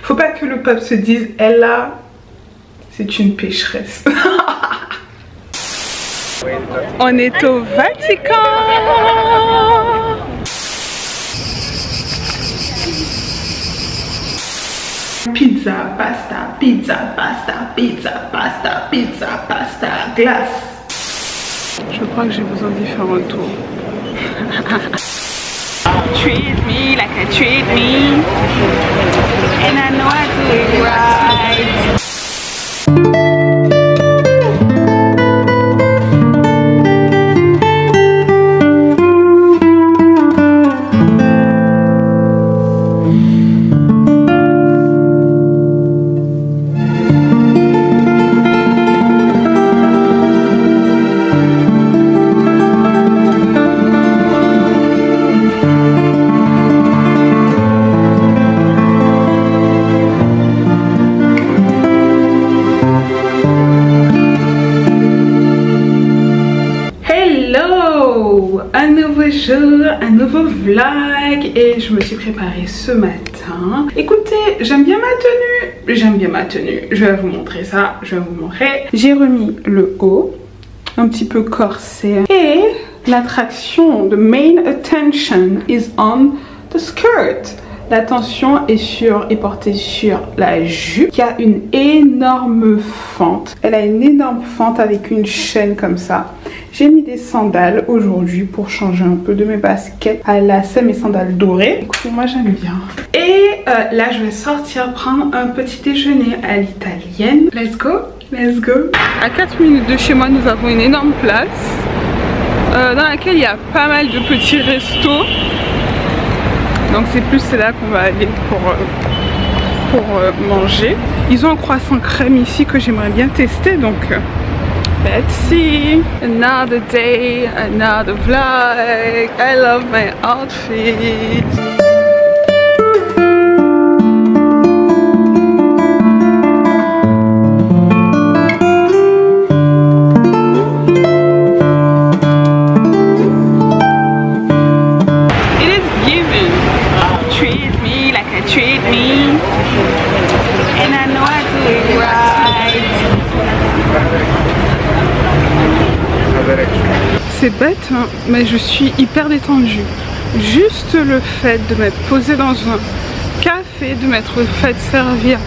Faut pas que le peuple se dise, elle là, c'est une pécheresse. On est au Vatican. Pizza, pasta, pizza, pasta, pizza, pasta, pizza, pasta, glace. Je crois que j'ai besoin d'y faire un tour. Treat me like I treat me, and I know I do it right. Un nouveau vlog et je me suis préparée ce matin. Écoutez, j'aime bien ma tenue, je vais vous montrer ça, je vais vous montrer. J'ai remis le haut, un petit peu corset et l'attraction, the main attention is on the skirt. L'attention est portée sur la jupe qui a une énorme fente. Elle a une énorme fente avec une chaîne comme ça. J'ai mis des sandales aujourd'hui pour changer un peu de mes baskets à lacets, mes sandales dorées. Écoutez, moi j'aime bien. Et là je vais sortir prendre un petit déjeuner à l'italienne. Let's go, let's go. À 4 minutes de chez moi nous avons une énorme place dans laquelle il y a pas mal de petits restos. Donc c'est là qu'on va aller pour manger. Ils ont un croissant crème ici que j'aimerais bien tester, donc let's see. Another day, another vlog. I love my outfit. C'est bête hein, mais je suis hyper détendue. Juste le fait de m'être posée dans un café, de m'être fait servir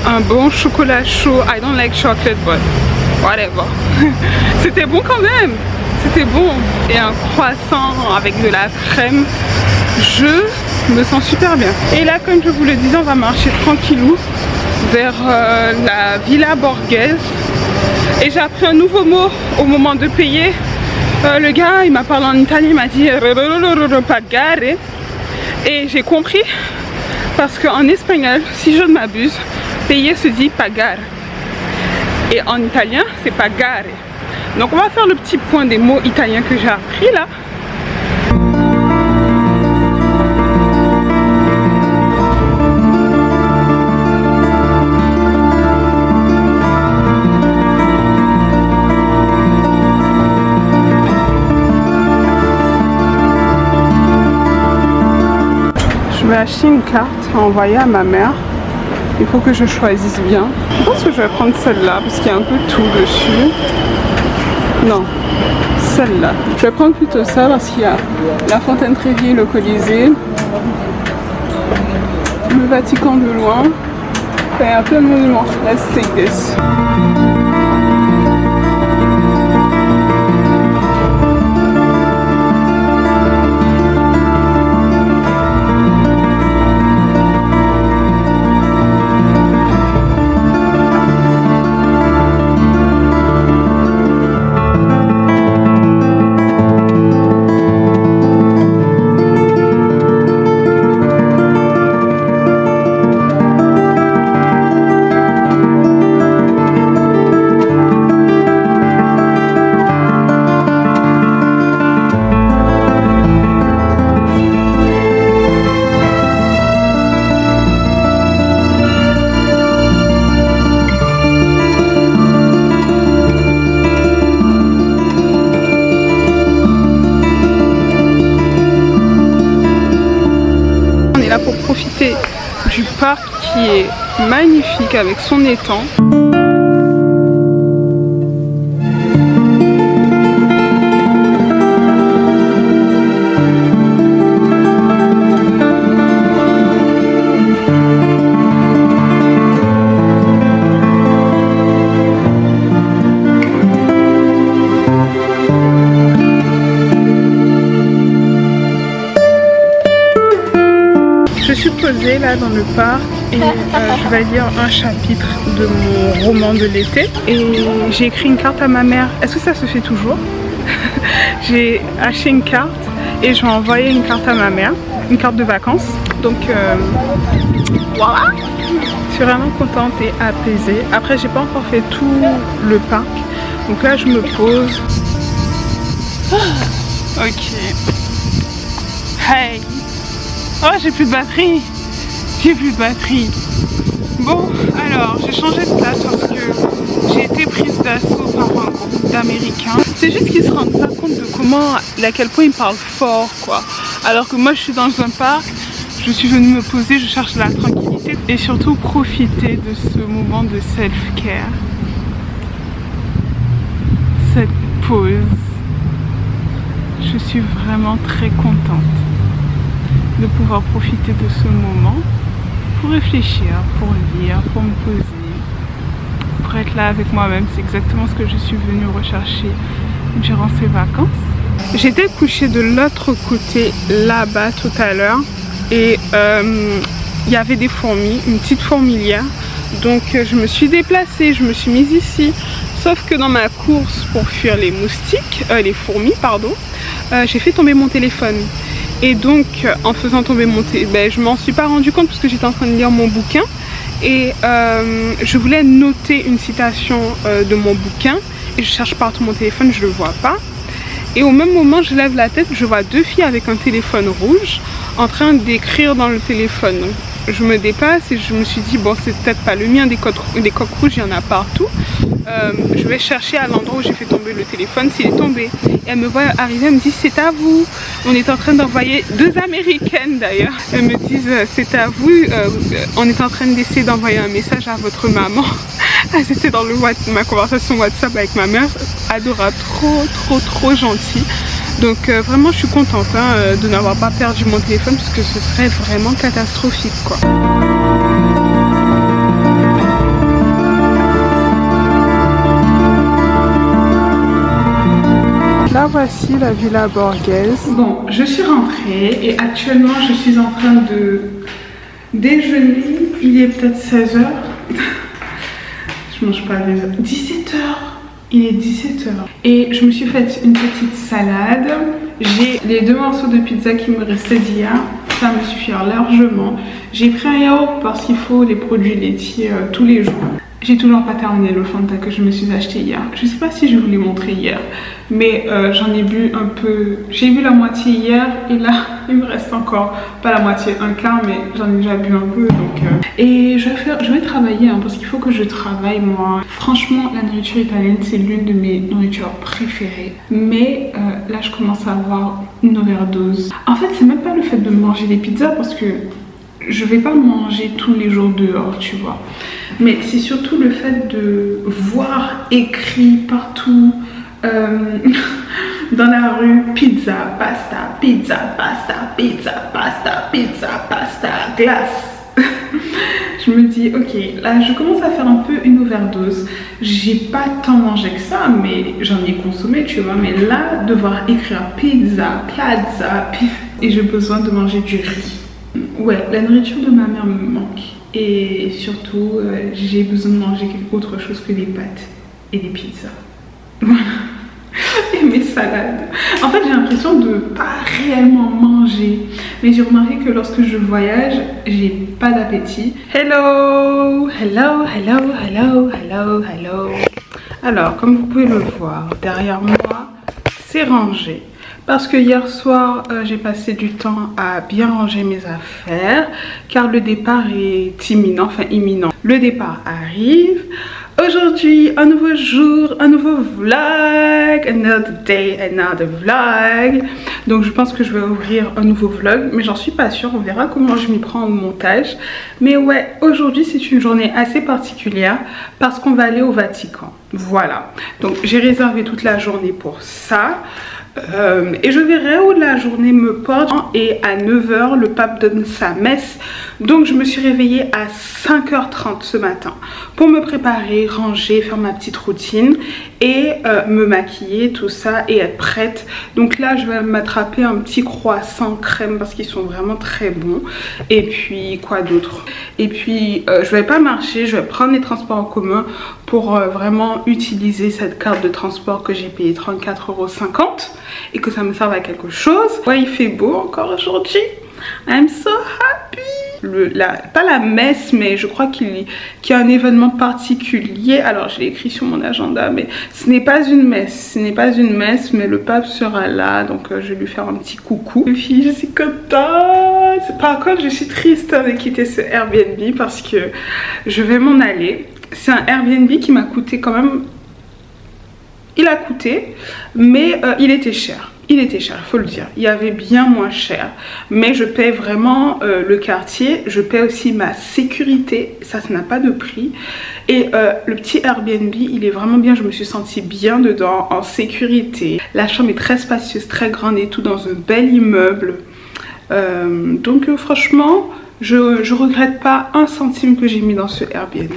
un bon chocolat chaud. I don't like chocolate but whatever. C'était bon quand même, c'était bon. Et un croissant avec de la crème. Je me sens super bien. Et là comme je vous le disais, on va marcher tranquillou vers la Villa Borghese. Et j'ai appris un nouveau mot au moment de payer. Le gars il m'a parlé en italien, il m'a dit pagare. Et j'ai compris parce qu'en espagnol, si je ne m'abuse, payer se dit pagar. Et en italien c'est pagare. Donc on va faire le petit point des mots italiens que j'ai appris là. Je vais acheter une carte à envoyer à ma mère. Il faut que je choisisse bien. Je pense que je vais prendre celle-là parce qu'il y a un peu tout dessus. Non, celle-là. Je vais prendre plutôt ça parce qu'il y a la Fontaine Trévi, le Colisée, le Vatican de loin. Il y a plein de monuments. Let's take this. est magnifique avec son étang. Je suis posée là dans le parc et je vais lire un chapitre de mon roman de l'été. Et j'ai écrit une carte à ma mère. Est-ce que ça se fait toujours? J'ai acheté une carte et je vais envoyer une carte à ma mère, une carte de vacances. Donc voilà, je suis vraiment contente et apaisée. Après j'ai pas encore fait tout le parc, donc là je me pose. Ok. Hey. Oh, j'ai plus de batterie. J'ai plus de batterie. Bon, alors, j'ai changé de place parce que j'ai été prise d'assaut par un groupe d'Américains. C'est juste qu'ils se rendent pas compte de à quel point ils parlent fort, quoi. Alors que moi, je suis dans un parc, je suis venue me poser, je cherche la tranquillité et surtout profiter de ce moment de self-care. Cette pause. Je suis vraiment très contente de pouvoir profiter de ce moment pour réfléchir, pour lire, pour me poser, pour être là avec moi-même. C'est exactement ce que je suis venue rechercher durant ces vacances. J'étais couchée de l'autre côté là-bas tout à l'heure et il y avait des fourmis, une petite fourmilière. Donc je me suis déplacée, je me suis mise ici. Sauf que dans ma course pour fuir les moustiques, les fourmis pardon, j'ai fait tomber mon téléphone. Et donc en faisant tomber mon téléphone, je m'en suis pas rendu compte parce que j'étais en train de lire mon bouquin. Et je voulais noter une citation de mon bouquin. Et je cherche partout mon téléphone, je le vois pas. Et au même moment je lève la tête, je vois deux filles avec un téléphone rouge en train d'écrire dans le téléphone. Donc, je me dépasse et je me suis dit bon c'est peut-être pas le mien, des coques rouges il y en a partout. Je vais chercher à l'endroit où j'ai fait tomber le téléphone s'il est tombé. Et elle me voit arriver, elle me dit c'est à vous. On est en train d'envoyer, deux américaines d'ailleurs, elles me disent c'est à vous, on est en train d'essayer d'envoyer un message à votre maman. Elles étaient dans ma conversation WhatsApp avec ma mère, adorable, trop gentille. Donc vraiment je suis contente de n'avoir pas perdu mon téléphone parce que ce serait vraiment catastrophique quoi. Là voici la Villa Borghese. Bon, je suis rentrée et actuellement je suis en train de déjeuner. Il est peut-être 16 h. Je mange pas à 17 h. Il est 17 h. Et je me suis fait une petite salade. J'ai les 2 morceaux de pizza qui me restaient d'hier. Ça me suffira largement. J'ai pris un yaourt parce qu'il faut les produits laitiers tous les jours. J'ai toujours pas terminé le Fanta que je me suis acheté hier. Je sais pas si je vous l'ai montré hier, mais j'en ai bu un peu. J'ai bu la moitié hier et là il me reste encore pas la moitié, un quart, mais j'en ai déjà bu un peu. Donc et je vais travailler parce qu'il faut que je travaille moi. Franchement, la nourriture italienne c'est l'une de mes nourritures préférées, mais là je commence à avoir une overdose. En fait, c'est même pas le fait de manger des pizzas parce que je vais pas manger tous les jours dehors, tu vois. Mais c'est surtout le fait de voir écrit partout dans la rue pizza, pasta, pizza, pasta, pizza, pasta, pizza, pasta, glace. Je me dis ok, là je commence à faire un peu une overdose. J'ai pas tant mangé que ça, mais j'en ai consommé, tu vois. Mais là, devoir écrire pizza, piazza, et j'ai besoin de manger du riz. Ouais, la nourriture de ma mère me manque. Et surtout, j'ai besoin de manger autre chose que des pâtes et des pizzas. Voilà. Et mes salades. En fait, j'ai l'impression de pas réellement manger. Mais j'ai remarqué que lorsque je voyage, j'ai pas d'appétit. Hello, hello, hello, hello, hello, hello. Alors, comme vous pouvez le voir, derrière moi, c'est rangé. Parce que hier soir, j'ai passé du temps à bien ranger mes affaires. Car le départ est imminent, enfin imminent. Le départ arrive. Aujourd'hui, un nouveau jour, un nouveau vlog, another day, another vlog. Donc je pense que je vais ouvrir un nouveau vlog, mais j'en suis pas sûre, on verra comment je m'y prends au montage. Mais ouais, aujourd'hui c'est une journée assez particulière parce qu'on va aller au Vatican. Voilà, donc j'ai réservé toute la journée pour ça. Et je verrai où la journée me porte. Et à 9 h le pape donne sa messe. Donc je me suis réveillée à 5 h 30 ce matin pour me préparer, ranger, faire ma petite routine et me maquiller, tout ça, et être prête. Donc là je vais m'attraper un petit croissant crème parce qu'ils sont vraiment très bons. Et puis quoi d'autre? Et puis je vais pas marcher, je vais prendre les transports en commun pour vraiment utiliser cette carte de transport que j'ai payé 34,50 € et que ça me serve à quelque chose. Ouais, il fait beau encore aujourd'hui. I'm so happy. Pas la messe, mais je crois qu'il y a un événement particulier. Alors je l'ai écrit sur mon agenda, mais ce n'est pas une messe. Ce n'est pas une messe, mais le pape sera là. Donc je vais lui faire un petit coucou. Les filles, je suis contente. Par contre, je suis triste de quitter ce Airbnb parce que je vais m'en aller. C'est un Airbnb qui m'a coûté quand même... Il a coûté, mais il était cher. Il était cher, il faut le dire. Il y avait bien moins cher. Mais je paie vraiment le quartier. Je paie aussi ma sécurité. Ça n'a pas de prix. Et le petit Airbnb, il est vraiment bien. Je me suis sentie bien dedans, en sécurité. La chambre est très spacieuse, très grande et tout, dans un bel immeuble. Donc franchement, je regrette pas un centime que j'ai mis dans ce Airbnb.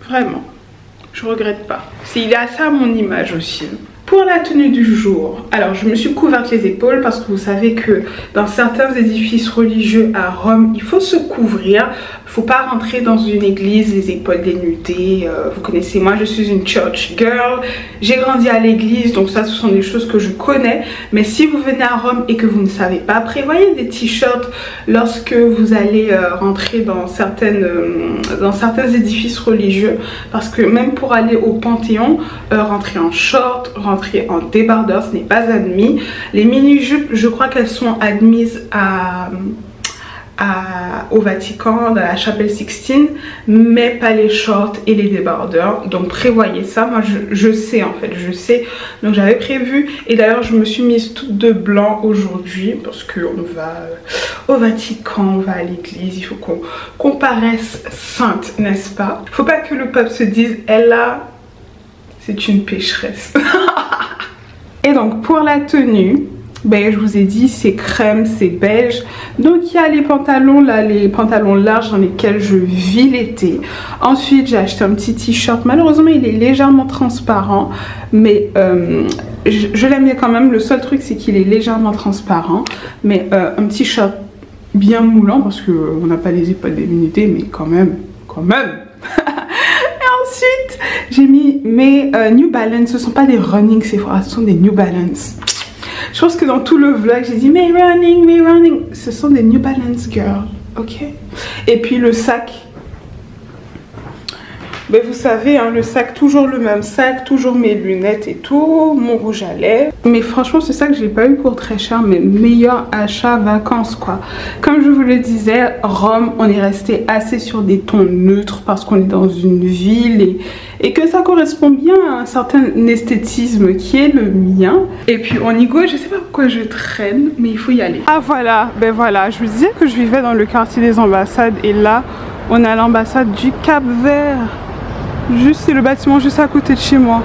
Vraiment. Je regrette pas. Il est assez à mon image aussi. Pour la tenue du jour, alors je me suis couverte les épaules parce que vous savez que dans certains édifices religieux à Rome, il faut se couvrir. Il ne faut pas rentrer dans une église les épaules dénudées. Vous connaissez, moi je suis une church girl. J'ai grandi à l'église, donc ça ce sont des choses que je connais. Mais si vous venez à Rome et que vous ne savez pas, prévoyez des t-shirts lorsque vous allez rentrer dans certains édifices religieux. Parce que même pour aller au Panthéon, rentrer en short, rentrer en débardeur, ce n'est pas admis. Les mini-jupes, je crois qu'elles sont admises au Vatican, dans la chapelle Sixtine, mais pas les shorts et les débardeurs. Donc prévoyez ça. Moi je sais, en fait, je sais. Donc j'avais prévu, et d'ailleurs je me suis mise toute de blanc aujourd'hui parce qu'on va au Vatican, on va à l'église, il faut qu'on paraisse sainte, n'est-ce pas? Il faut pas que le pape se dise elle là c'est une pécheresse. Et donc pour la tenue, ben, je vous ai dit c'est crème, c'est beige. Donc il y a les pantalons là, les pantalons larges dans lesquels je vis l'été. Ensuite j'ai acheté un petit t-shirt. Malheureusement il est légèrement transparent, mais je l'aime bien quand même. Le seul truc c'est qu'il est légèrement transparent, mais un petit shirt bien moulant parce qu'on n'a pas les épaules délimitées, mais quand même. Ensuite, j'ai mis mes New Balance. Ce ne sont pas des running Sephora, ce sont des New Balance. Je pense que dans tout le vlog, j'ai dit mes running. Ce sont des New Balance girl, ok. Et puis le sac. Ben vous savez, hein, le sac, toujours le même sac, toujours mes lunettes et tout, mon rouge à lèvres. Mais franchement, ce sac, je l'ai pas eu pour très cher, mais meilleur achat vacances, quoi. Comme je vous le disais, Rome, on est resté assez sur des tons neutres parce qu'on est dans une ville et que ça correspond bien à un certain esthétisme qui est le mien. Et puis on y go, je sais pas pourquoi je traîne, mais il faut y aller. Ah voilà, ben voilà, je vous disais que je vivais dans le quartier des ambassades et là, on a l'ambassade du Cap-Vert. Juste, c'est le bâtiment juste à côté de chez moi.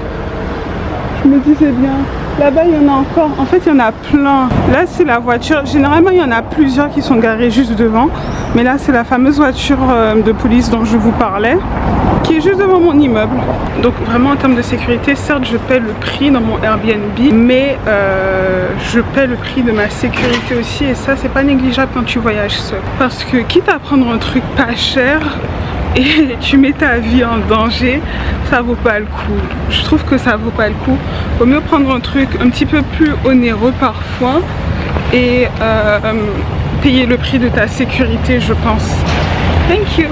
Je me disais bien. Là-bas, il y en a encore. En fait, il y en a plein. Là, c'est la voiture. Généralement, il y en a plusieurs qui sont garés juste devant. Mais là, c'est la fameuse voiture de police dont je vous parlais, qui est juste devant mon immeuble. Donc, vraiment, en termes de sécurité, certes, je paie le prix dans mon Airbnb, mais je paie le prix de ma sécurité aussi. Et ça, c'est pas négligeable quand tu voyages seul. Parce que, quitte à prendre un truc pas cher, et tu mets ta vie en danger, ça vaut pas le coup. Je trouve que ça vaut pas le coup. Vaut mieux prendre un truc un petit peu plus onéreux parfois et payer le prix de ta sécurité, je pense. Thank you.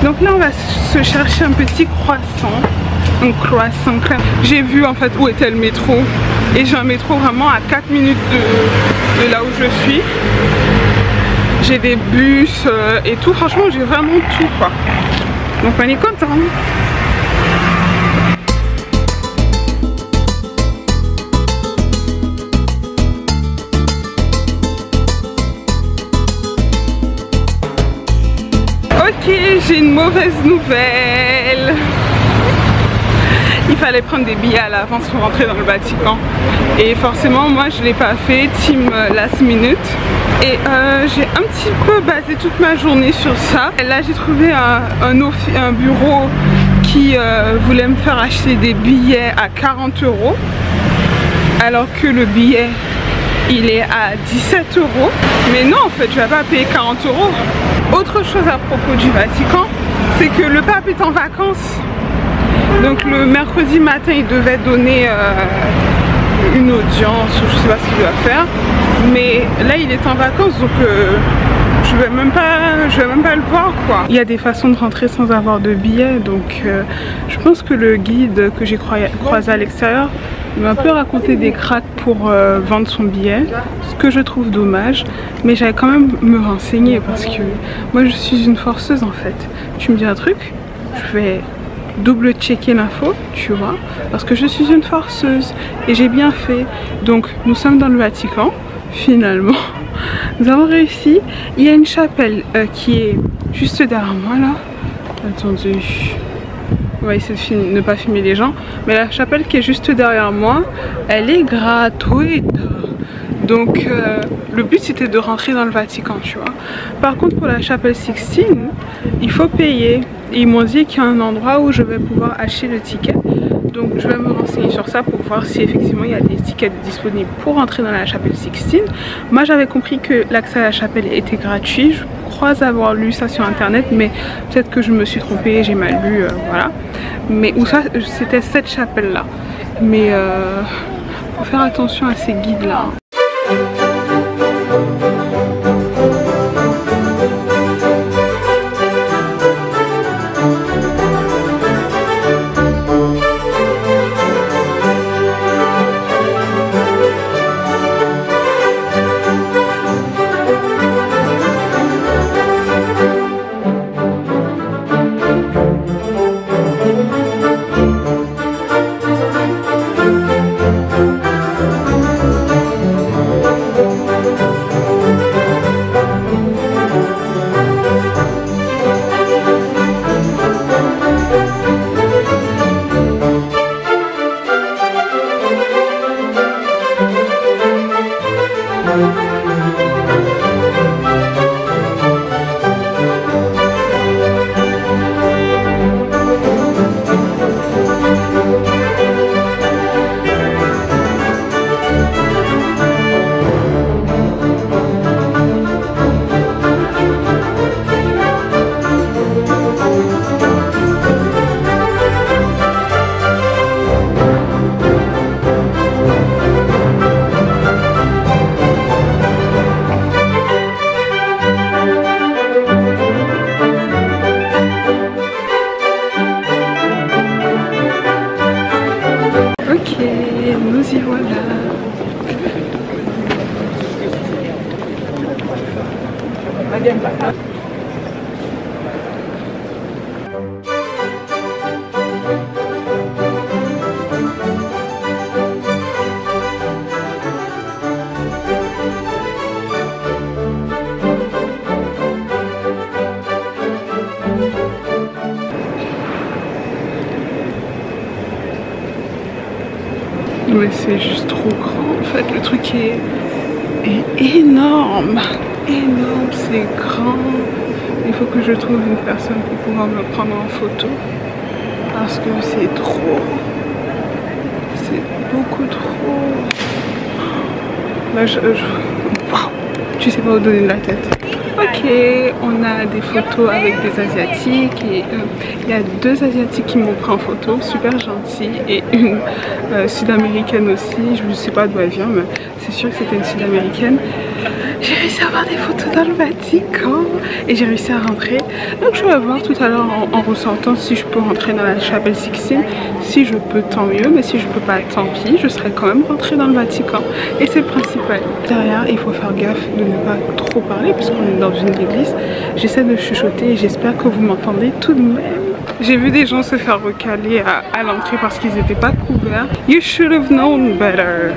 Donc là on va se chercher un petit croissant. Un croissant crème. J'ai vu en fait où était le métro. Et j'ai un métro vraiment à 4 minutes de là où je suis. J'ai des bus et tout, franchement j'ai vraiment tout quoi. Donc on est content. Ok, j'ai une mauvaise nouvelle. Il fallait prendre des billets à l'avance pour rentrer dans le Vatican. Et forcément, moi je ne l'ai pas fait, team last minute. Et j'ai un petit peu basé toute ma journée sur ça. Et là j'ai trouvé un bureau qui voulait me faire acheter des billets à 40 €. Alors que le billet il est à 17 €. Mais non, en fait je ne vais pas payer 40 €. Autre chose à propos du Vatican, c'est que le pape est en vacances. Donc le mercredi matin il devait donner une audience ou je sais pas ce qu'il doit faire. Mais là il est en vacances, donc je vais même pas le voir quoi. Il y a des façons de rentrer sans avoir de billet, donc je pense que le guide que j'ai croisé à l'extérieur m'a un peu raconté des cracks pour vendre son billet, ce que je trouve dommage, mais j'allais quand même me renseigner parce que moi je suis une forceuse en fait. Tu me dis un truc, je vais double checker l'info, tu vois, parce que je suis une forceuse et j'ai bien fait. Donc nous sommes dans le Vatican, finalement. Nous avons réussi. Il y a une chapelle qui est juste derrière moi là. Attendez, on va essayer de ne pas filmer les gens. Mais la chapelle qui est juste derrière moi, elle est gratuite. Donc le but c'était de rentrer dans le Vatican, tu vois. Par contre pour la chapelle Sixtine, il faut payer. Et ils m'ont dit qu'il y a un endroit où je vais pouvoir acheter le ticket. Donc je vais me renseigner sur ça pour voir si effectivement il y a des tickets disponibles pour entrer dans la chapelle Sixtine. Moi j'avais compris que l'accès à la chapelle était gratuit. Je crois avoir lu ça sur internet, mais peut-être que je me suis trompée, j'ai mal lu, voilà. Mais où ça, c'était cette chapelle là. Mais faut faire attention à ces guides là. Nous y voilà. Mais c'est juste trop grand en fait, le truc est énorme, c'est grand. Il faut que je trouve une personne pour pouvoir me prendre en photo parce que c'est trop, c'est beaucoup trop. Là tu sais pas où donner de la tête. Ok, on a des photos avec des asiatiques et il y a deux asiatiques qui m'ont pris en photo, super gentils, et une sud-américaine aussi. Je ne sais pas d'où elle vient, mais c'est sûr que c'était une sud-américaine. J'ai réussi à avoir des photos dans le Vatican et j'ai réussi à rentrer. Donc je vais voir tout à l'heure en ressortant si je peux rentrer dans la chapelle Sixtine. Si je peux, tant mieux, mais si je peux pas, tant pis. Je serai quand même rentrée dans le Vatican et c'est le principal. Derrière, il faut faire gaffe de ne pas trop parler puisqu'on est dans une église. J'essaie de chuchoter et j'espère que vous m'entendez tout de même. J'ai vu des gens se faire recaler à l'entrée parce qu'ils n'étaient pas couverts. You should have known better.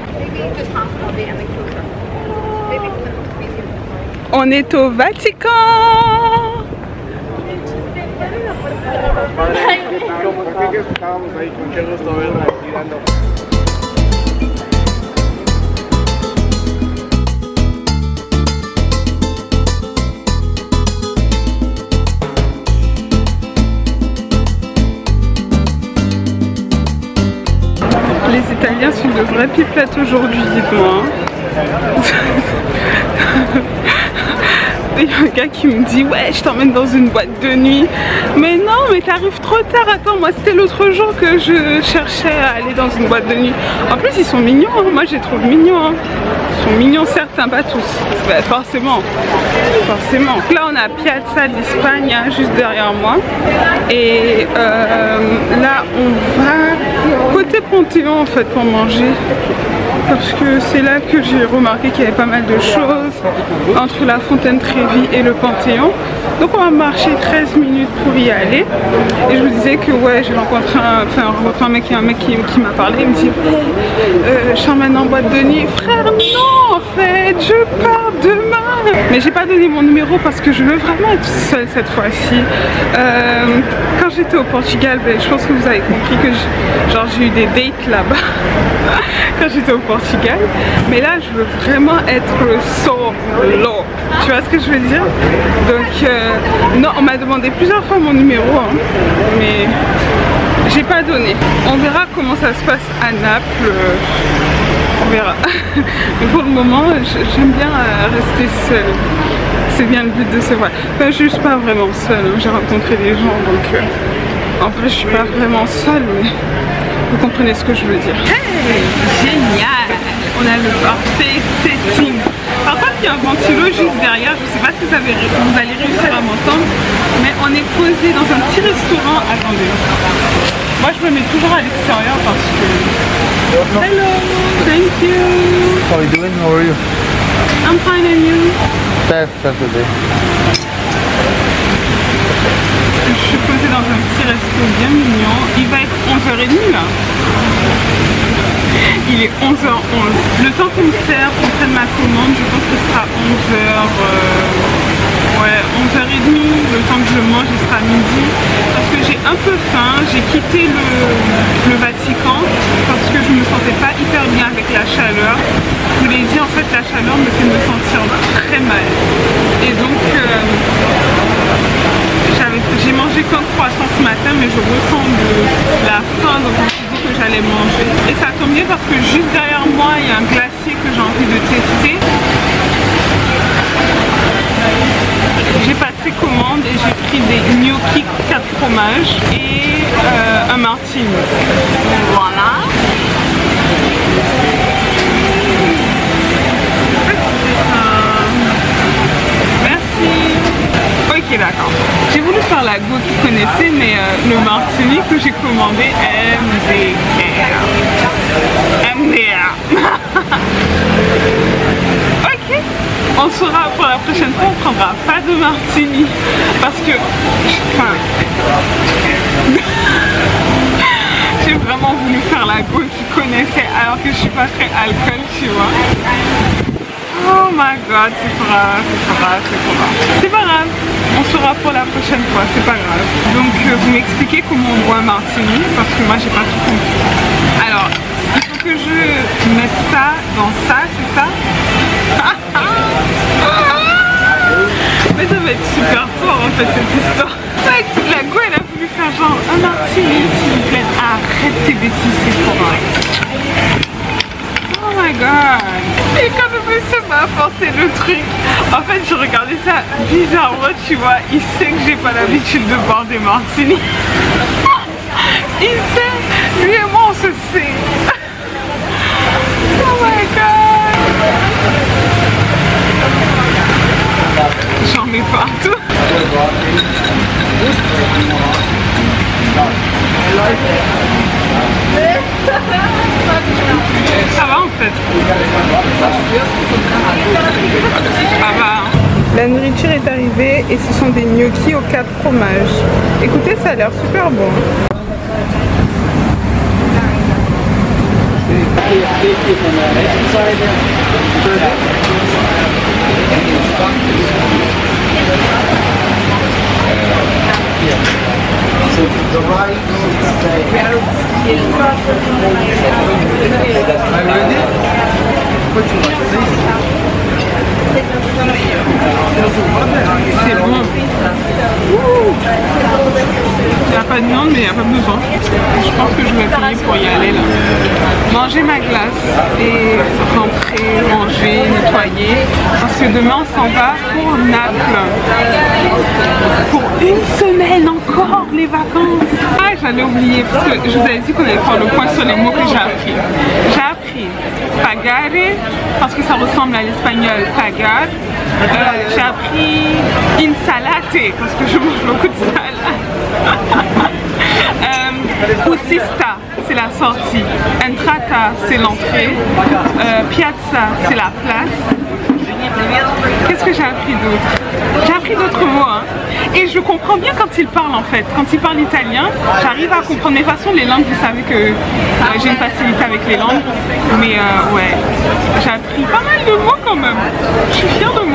On est au Vatican. Les Italiens sont de vrais pipelettes aujourd'hui, dites-moi. Il y a un gars qui me dit ouais je t'emmène dans une boîte de nuit. Mais non mais t'arrives trop tard. Attends, moi c'était l'autre jour que je cherchais à aller dans une boîte de nuit. En plus ils sont mignons hein. Moi je les trouve mignons hein. Ils sont mignons, certains, pas tous. Bah, forcément. Là on a Piazza d'Espagne juste derrière moi. Et là on va côté Panthéon en fait pour manger. Parce que c'est là que j'ai remarqué qu'il y avait pas mal de choses entre la Fontaine Trévi et le Panthéon. Donc on va marcher 13 minutes pour y aller. Et je vous disais que ouais, j'ai rencontré un mec qui m'a parlé. Il me dit je t'emmène en boîte de nuit. Frère non, en fait je pars demain. Mais j'ai pas donné mon numéro parce que je veux vraiment être seule cette fois-ci. Quand j'étais au Portugal, ben, je pense que vous avez compris que j'ai eu des dates là-bas. Quand j'étais au Portugal, mais là je veux vraiment être solo, tu vois ce que je veux dire. Donc non, on m'a demandé plusieurs fois mon numéro hein, mais j'ai pas donné. On verra comment ça se passe à Naples, on verra. Mais pour le moment j'aime bien rester seule, c'est bien le but de se voir. Enfin je suis pas vraiment seule hein. J'ai rencontré des gens donc en vrai je suis pas vraiment seule, mais vous comprenez ce que je veux dire. Hey, génial! On a le parfait setting. Par contre, il y a un ventilo juste derrière. Je sais pas si vous allez réussir à m'entendre, mais on est posé dans un petit restaurant. Attendez. Moi, je me mets toujours à l'extérieur parce que. Hello, thank you. How are you doing? How are you? I'm fine, and you? That's Saturday. Je suis posée dans un petit resto bien mignon. Il va être 11h30 là. Il est 11h11. Le temps qu'on me sert, qu'on prenne ma commande, je pense que ce sera 11h. Ouais, 11h30. Le temps que je mange, il sera midi. Parce que j'ai un peu faim. J'ai quitté le Vatican parce que je me sentais pas hyper bien avec la chaleur. Je vous l'ai dit, en fait, la chaleur me fait me sentir très mal. Et donc. J'ai mangé qu'un croissant ce matin, mais je ressens la faim, donc je me suis dit que j'allais manger. Et ça tombe bien parce que juste derrière moi, il y a un glacier que j'ai envie de tester. J'ai passé commande et j'ai pris des gnocchis 4 fromages et un martini. Voilà. Ok d'accord, j'ai voulu faire la go qui connaissait, mais le martini que j'ai commandé MDR. Ok, on saura pour la prochaine fois, on prendra pas de martini parce que enfin, j'ai vraiment voulu faire la go qui connaissait alors que je suis pas très alcool, tu vois. Oh my god, c'est pas grave. On saura pour la prochaine fois, c'est pas grave. Donc vous m'expliquez comment on boit un martini parce que moi j'ai pas tout compris. Alors, il faut que je mette ça dans ça, c'est ça? Mais ça va être super fort en fait cette histoire. La go elle a voulu faire genre un martini s'il vous plaît. Arrête tes bêtises, c'est trop vrai. Oh my god. Et quand le monsieur m'a apporté le truc, en fait je regardais ça bizarrement, tu vois. Il sait que j'ai pas l'habitude de boire des martinis. Il sait, lui et moi on se sait. Oh my god. J'en mets partout. Ça va en fait. Ça va. La nourriture est arrivée et ce sont des gnocchis aux 4 fromages. Écoutez, ça a l'air super bon. C'est bon. Il n'y a pas de viande mais il n'y a pas besoin. Je pense que je vais payer pour y aller là. Manger ma glace et rentrer, manger, nettoyer. Parce que demain on s'en va pour Naples. Pour une semaine encore les vacances. Ah, j'allais oublier parce que je vous avais dit qu'on allait faire le point sur les mots que j'ai appris. J'ai appris pagare parce que ça ressemble à l'espagnol pagar. J'ai appris insalate parce que je mange beaucoup de salade. Usista, c'est la sortie. Entrata, c'est l'entrée. Piazza, c'est la place. Qu'est-ce que j'ai appris d'autre? J'ai appris d'autres mots, hein. Et je comprends bien quand ils parlent en fait. Quand ils parlent italien, j'arrive à comprendre. Mais de toute façon, les langues, vous savez que j'ai une facilité avec les langues. Mais ouais, j'ai appris pas mal de mots quand même. Je suis fière de moi.